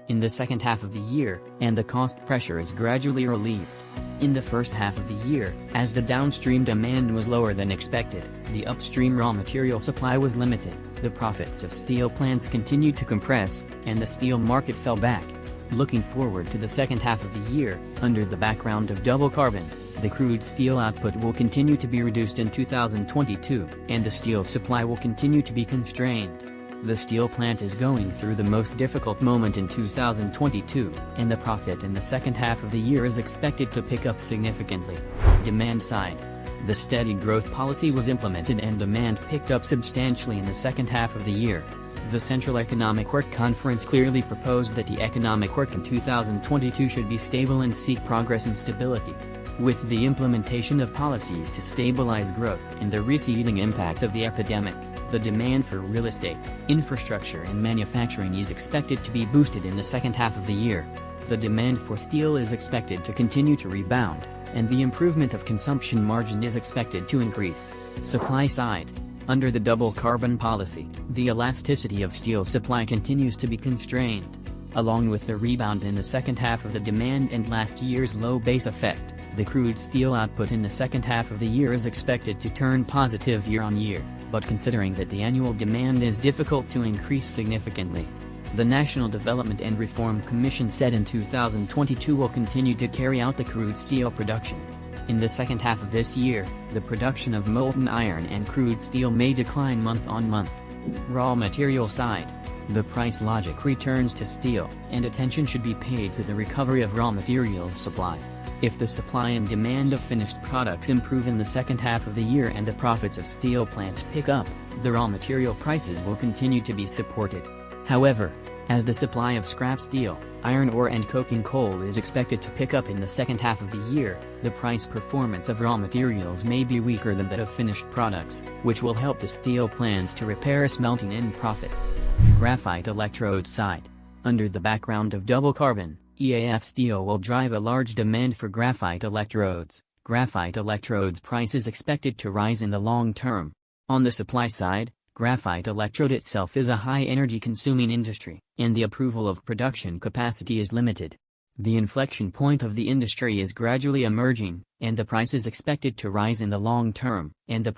in the second half of the year, and the cost pressure is gradually relieved. In the first half of the year, as the downstream demand was lower than expected, the upstream raw material supply was limited, the profits of steel plants continued to compress, and the steel market fell back. Looking forward to the second half of the year, under the background of double carbon, the crude steel output will continue to be reduced in 2022, and the steel supply will continue to be constrained. The steel plant is going through the most difficult moment in 2022, and the profit in the second half of the year is expected to pick up significantly. Demand side. The steady growth policy was implemented and demand picked up substantially in the second half of the year. The Central Economic Work Conference clearly proposed that the economic work in 2022 should be stable and seek progress and stability. With the implementation of policies to stabilize growth and the receding impact of the epidemic, the demand for real estate, infrastructure and manufacturing is expected to be boosted in the second half of the year. The demand for steel is expected to continue to rebound, and the improvement of consumption margin is expected to increase. Supply side. Under the double carbon policy, the elasticity of steel supply continues to be constrained. Along with the rebound in the second half of the demand and last year's low base effect, the crude steel output in the second half of the year is expected to turn positive year-on-year, but considering that the annual demand is difficult to increase significantly. The National Development and Reform Commission said in 2022 will continue to carry out the crude steel production. In the second half of this year, the production of molten iron and crude steel may decline month-on-month. Raw material side. The price logic returns to steel, and attention should be paid to the recovery of raw materials supply. If the supply and demand of finished products improve in the second half of the year and the profits of steel plants pick up, the raw material prices will continue to be supported. However, as the supply of scrap steel, iron ore and coking coal is expected to pick up in the second half of the year, the price performance of raw materials may be weaker than that of finished products, which will help the steel plants to repair smelting end profits. Graphite electrode side. Under the background of double carbon, EAF steel will drive a large demand for graphite electrodes. Graphite electrodes price is expected to rise in the long term. On the supply side, graphite electrode itself is a high energy consuming industry, and the approval of production capacity is limited. The inflection point of the industry is gradually emerging, and the price is expected to rise in the long term, and the